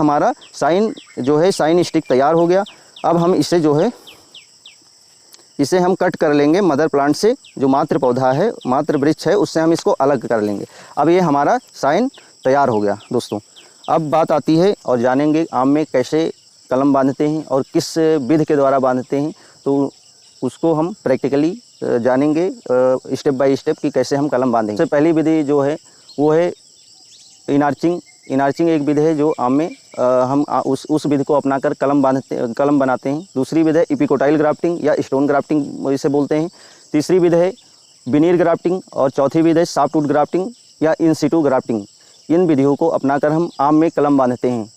हमारा साइन जो है साइन स्टिक तैयार हो गया। अब हम इसे जो है इसे हम कट कर लेंगे मदर प्लांट से, जो मातृ पौधा है, मातृ वृक्ष है, उससे हम इसको अलग कर लेंगे। अब ये हमारा साइन तैयार हो गया दोस्तों। अब बात आती है और जानेंगे आम में कैसे कलम बांधते हैं और किस विधि के द्वारा बांधते हैं, तो उसको हम प्रैक्टिकली जानेंगे स्टेप बाय स्टेप कि कैसे हम कलम बांधेंगे। सबसे पहली विधि जो है वो है इनार्चिंग। इनार्चिंग एक विधि है जो आम में हम उस विधि को अपनाकर कलम बनाते हैं। दूसरी विधि है इपिकोटाइल ग्राफ्टिंग या स्टोन ग्राफ्टिंग इसे बोलते हैं। तीसरी विधि है विनीर ग्राफ्टिंग और चौथी विधि है सॉफ्टवुड ग्राफ्टिंग या इन सिटू ग्राफ्टिंग। इन विधियों को अपनाकर हम आम में कलम बांधते हैं।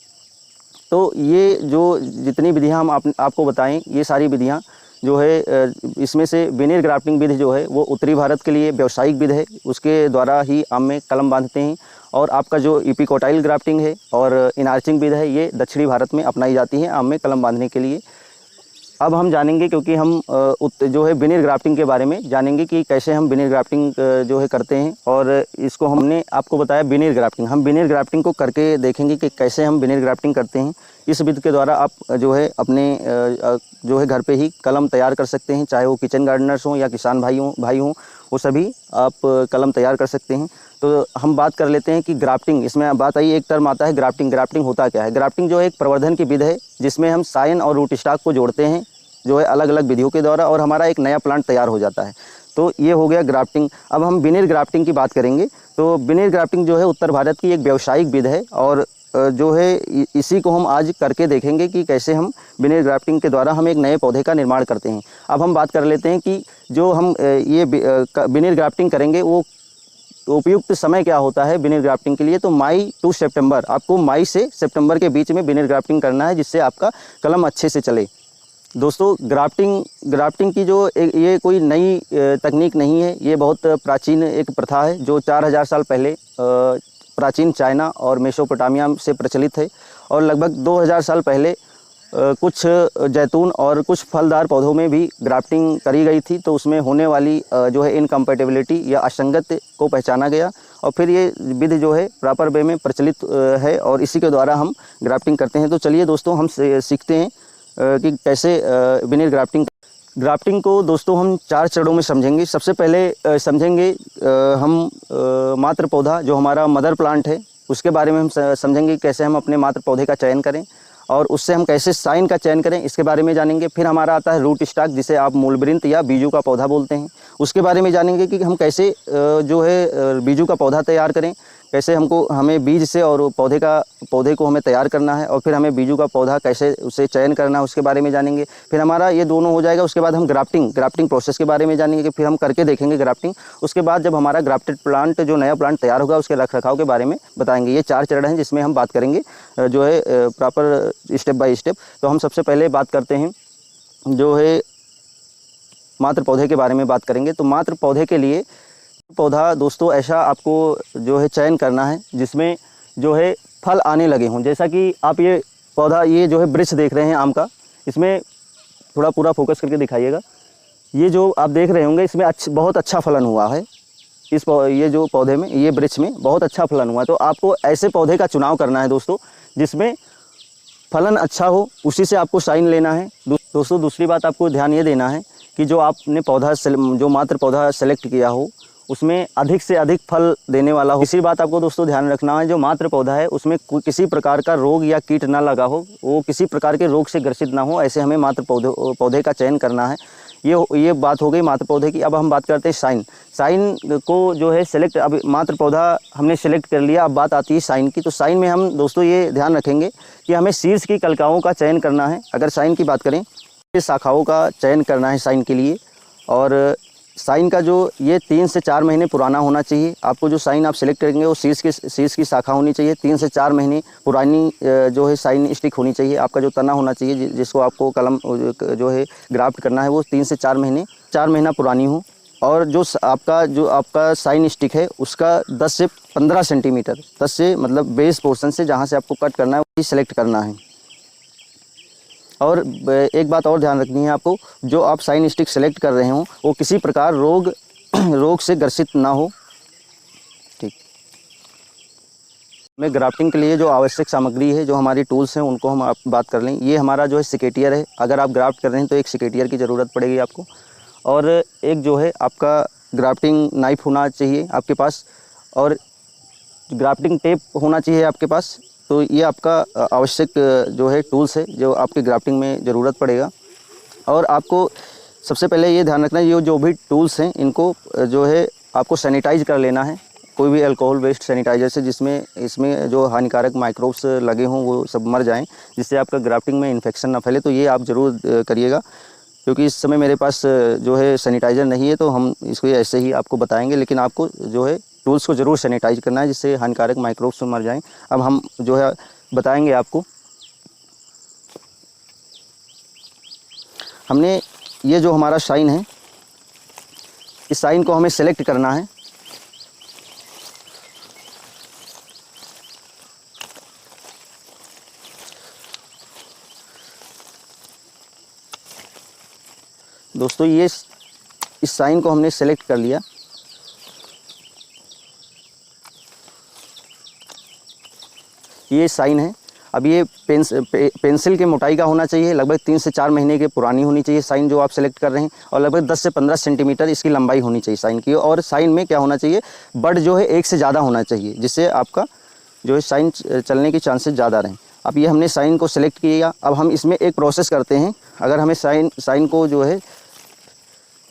तो ये जो जितनी विधियाँ हम आपको बताएं, ये सारी विधियाँ जो है इसमें से विनीर ग्राफ्टिंग विधि जो है वो उत्तरी भारत के लिए व्यावसायिक विधि है, उसके द्वारा ही आम में कलम बांधते हैं। और आपका जो इपिकोटाइल ग्राफ्टिंग है और इनार्चिंग विधि है, ये दक्षिणी भारत में अपनाई जाती है आम में कलम बांधने के लिए। अब हम जानेंगे, क्योंकि हम जो है विनीर ग्राफ्टिंग के बारे में जानेंगे कि कैसे हम विनीर ग्राफ्टिंग जो है करते हैं। और इसको हमने आपको बताया विनीर ग्राफ्टिंग, हम विनीर ग्राफ्टिंग को करके देखेंगे कि कैसे हम विनीर ग्राफ्टिंग करते हैं। इस विधि के द्वारा आप जो है अपने जो है घर पे ही कलम तैयार कर सकते हैं, चाहे वो किचन गार्डनर्स हों या किसान भाई हों, वो सभी आप कलम तैयार कर सकते हैं। तो हम बात कर लेते हैं कि ग्राफ्टिंग, इसमें बात आई, एक टर्म आता है ग्राफ्टिंग। ग्राफ्टिंग होता क्या है? ग्राफ्टिंग जो है एक प्रवर्धन की विधि है जिसमें हम साइन और रूट स्टॉक को जोड़ते हैं जो है अलग अलग विधियों के द्वारा, और हमारा एक नया प्लांट तैयार हो जाता है। तो ये हो गया ग्राफ्टिंग। अब हम विनीर ग्राफ्टिंग की बात करेंगे। तो विनीर ग्राफ्टिंग जो है उत्तर भारत की एक व्यावसायिक विधि है और जो है इसी को हम आज करके देखेंगे कि कैसे हम विनीर ग्राफ्टिंग के द्वारा हम एक नए पौधे का निर्माण करते हैं। अब हम बात कर लेते हैं कि जो हम ये विनीर ग्राफ्टिंग करेंगे वो उपयुक्त समय क्या होता है विनीर ग्राफ्टिंग के लिए। तो मई टू सितंबर, आपको मई से सितंबर के बीच में विनीर ग्राफ्टिंग करना है, जिससे आपका कलम अच्छे से चले। दोस्तों ग्राफ्टिंग की जो ये कोई नई तकनीक नहीं है, ये बहुत प्राचीन एक प्रथा है जो 4000 साल पहले प्राचीन चाइना और मेसोपोटामिया से प्रचलित है। और लगभग 2000 साल पहले कुछ जैतून और कुछ फलदार पौधों में भी ग्राफ्टिंग करी गई थी। तो उसमें होने वाली जो है इनकम्पैटिबिलिटी या असंगत को पहचाना गया और फिर ये विधि जो है प्रॉपर वे में प्रचलित है और इसी के द्वारा हम ग्राफ्टिंग करते हैं। तो चलिए दोस्तों हम सीखते हैं कि कैसे विनीर ग्राफ्टिंग को दोस्तों हम 4 चरणों में समझेंगे। सबसे पहले समझेंगे हम मातृ पौधा जो हमारा मदर प्लांट है, उसके बारे में हम समझेंगे कैसे हम अपने मातृ पौधे का चयन करें और उससे हम कैसे साइन का चयन करें, इसके बारे में जानेंगे। फिर हमारा आता है रूट स्टॉक, जिसे आप मूलवृंत या बीजू का पौधा बोलते हैं, उसके बारे में जानेंगे कि हम कैसे जो है बीजू का पौधा तैयार करें, कैसे हमें बीज से और पौधे को हमें तैयार करना है और फिर हमें बीजू का पौधा कैसे उसे चयन करना है, उसके बारे में जानेंगे। फिर हमारा ये दोनों हो जाएगा, उसके बाद हम ग्राफ्टिंग प्रोसेस के बारे में जानेंगे कि फिर हम करके देखेंगे ग्राफ्टिंग। उसके बाद जब हमारा ग्राफ्टेड प्लांट जो नया प्लांट तैयार होगा उसके रखरखाव के बारे में बताएंगे। ये 4 चरण हैं जिसमें हम बात करेंगे जो है प्रॉपर स्टेप बाय स्टेप। तो हम सबसे पहले बात करते हैं जो है मातृ पौधे के बारे में बात करेंगे। तो मातृ पौधे के लिए पौधा दोस्तों ऐसा आपको जो है चयन करना है जिसमें जो है फल आने लगे हों। जैसा कि आप ये पौधा, ये जो है वृक्ष देख रहे हैं आम का, इसमें थोड़ा पूरा फोकस करके दिखाइएगा। ये जो आप देख रहे होंगे इसमें बहुत अच्छा फलन हुआ है। ये जो पौधे में, ये वृक्ष में बहुत अच्छा फलन हुआ है। तो आपको ऐसे पौधे का चुनाव करना है दोस्तों जिसमें फलन अच्छा हो, उसी से आपको साइन लेना है। दोस्तों दूसरी बात आपको ध्यान ये देना है कि जो आपने जो मातृ पौधा सेलेक्ट किया हो उसमें अधिक से अधिक फल देने वाला हो। इसी बात आपको दोस्तों ध्यान रखना है, जो मातृ पौधा है उसमें किसी प्रकार का रोग या कीट ना लगा हो, वो किसी प्रकार के रोग से ग्रसित ना हो, ऐसे हमें मातृ पौधे का चयन करना है। ये बात हो गई मातृ पौधे की। अब हम बात करते हैं साइन को जो है सेलेक्ट। अब मातृ पौधा हमने सेलेक्ट कर लिया, अब बात आती है साइन की। तो साइन में हम दोस्तों ये ध्यान रखेंगे कि हमें शीर्ष की कलिकाओं का चयन करना है। अगर साइन की बात करें, शाखाओं का चयन करना है साइन के लिए। और साइन का जो ये 3 से 4 महीने पुराना होना चाहिए। आपको जो साइन आप सेलेक्ट करेंगे वो शीर्ष की शाखा होनी चाहिए। 3 से 4 महीने पुरानी जो है साइन स्टिक होनी चाहिए। आपका जो तना होना चाहिए जिसको आपको कलम जो है ग्राफ्ट करना है वो 3 से 4 महीना पुरानी हो। और जो आपका साइन स्टिक है उसका 10 से 15 सेंटीमीटर, 10 से मतलब बेस पोर्शन से जहाँ से आपको कट करना है वही सेलेक्ट करना है। और एक बात और ध्यान रखनी है आपको, जो आप साइन स्टिक सेलेक्ट कर रहे हो वो किसी प्रकार रोग से ग्रसित ना हो। ठीक। में ग्राफ्टिंग के लिए जो आवश्यक सामग्री है, जो हमारी टूल्स हैं, उनको हम आप बात कर लें। ये हमारा जो है सिकेटियर है। अगर आप ग्राफ्ट कर रहे हैं तो एक सिकेटियर की ज़रूरत पड़ेगी आपको, और एक जो है आपका ग्राफ्टिंग नाइफ होना चाहिए आपके पास, और ग्राफ्टिंग टेप होना चाहिए आपके पास। तो ये आपका आवश्यक जो है टूल्स है जो आपके ग्राफ्टिंग में ज़रूरत पड़ेगा। और आपको सबसे पहले ये ध्यान रखना है, ये जो भी टूल्स हैं इनको जो है आपको सैनिटाइज कर लेना है, कोई भी अल्कोहल बेस्ड सैनिटाइज़र से, जिसमें इसमें जो हानिकारक माइक्रोब्स लगे हों वो सब मर जाएं, जिससे आपका ग्राफ्टिंग में इन्फेक्शन ना फैले। तो ये आप ज़रूर करिएगा, क्योंकि इस समय मेरे पास जो है सैनिटाइज़र नहीं है, तो हम इसको ऐसे ही आपको बताएंगे, लेकिन आपको जो है टूल्स को ज़रूर सैनिटाइज करना है, जिससे हानिकारक माइक्रोब्स मर जाएँ। अब हम जो है बताएँगे आपको। हमने ये जो हमारा साइन है, इस साइन को हमें सेलेक्ट करना है। दोस्तों ये इस साइन को हमने सेलेक्ट कर लिया। ये साइन है। अब ये पेंसिल के मोटाई का होना चाहिए, लगभग 3 से 4 महीने के पुरानी होनी चाहिए साइन जो आप सेलेक्ट कर रहे हैं, और लगभग 10 से 15 सेंटीमीटर इसकी लंबाई होनी चाहिए साइन की। और साइन में क्या होना चाहिए, बड जो है 1 से ज़्यादा होना चाहिए, जिससे आपका जो है साइन चलने के चांसेस ज़्यादा रहें। अब ये हमने साइन को सेलेक्ट किया। अब हम इसमें एक प्रोसेस करते हैं। अगर हमें साइन को जो है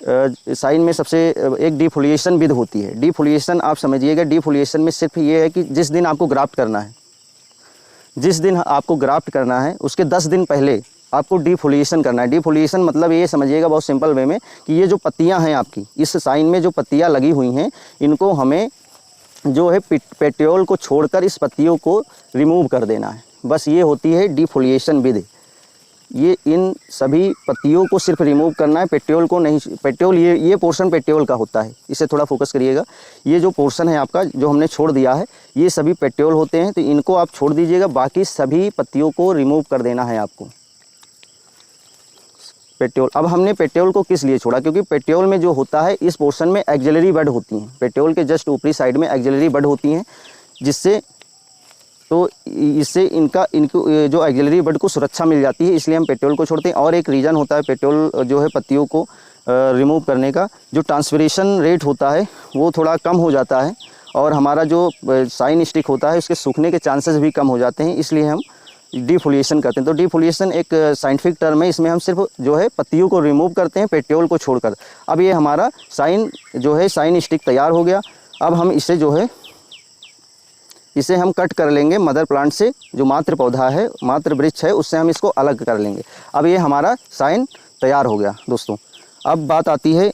साइन में सबसे एक डिफोलिएशन विध होती है। डिफोलिएशन आप समझिएगा, डिफोलिएशन में सिर्फ ये है कि जिस दिन आपको ग्राफ्ट करना है, जिस दिन आपको ग्राफ्ट करना है उसके 10 दिन पहले आपको डिफोलिएशन करना है। डिफोलिएशन मतलब ये समझिएगा बहुत सिंपल वे में, कि ये जो पत्तियां हैं आपकी इस साइन में, जो पत्तियां लगी हुई हैं, इनको हमें जो है पेट्रोल को छोड़कर इस पत्तियों को रिमूव कर देना है। बस ये होती है डिफोलिएशन विधि। ये इन सभी पत्तियों को सिर्फ रिमूव करना है, पेट्रोल को नहीं। पेट्रोल ये पोर्शन पेट्रोल का होता है, इसे थोड़ा फोकस करिएगा। ये जो पोर्शन है आपका जो हमने छोड़ दिया है, ये सभी पेट्रोल होते हैं, तो इनको आप छोड़ दीजिएगा। बाकी सभी पत्तियों को रिमूव कर देना है आपको। पेट्रोल, अब हमने पेट्रोल को किस लिए छोड़ा, क्योंकि पेट्रोल में जो होता है इस पोर्शन में एक्सिलरी बड होती हैं। पेट्रोल के जस्ट ऊपरी साइड में एक्सिलरी बड होती हैं, जिससे तो इससे इनको जो एक्सिलरी बड को सुरक्षा मिल जाती है, इसलिए हम पेट्रोल को छोड़ते हैं। और एक रीज़न होता है पेट्रोल जो है पत्तियों को रिमूव करने का, जो ट्रांसपिरेशन रेट होता है वो थोड़ा कम हो जाता है, और हमारा जो साइन स्टिक होता है उसके सूखने के चांसेस भी कम हो जाते हैं, इसलिए हम डिफोलिएशन करते हैं। तो डिफोलिएशन एक साइंटिफिक टर्म है, इसमें हम सिर्फ जो है पत्तियों को रिमूव करते हैं, पेट्रोल को छोड़कर। अब ये हमारा साइन जो है साइन स्टिक तैयार हो गया। अब हम इसे जो है इसे हम कट कर लेंगे मदर प्लांट से, जो मात्र पौधा है, मात्र वृक्ष है, उससे हम इसको अलग कर लेंगे। अब ये हमारा साइन तैयार हो गया दोस्तों। अब बात आती है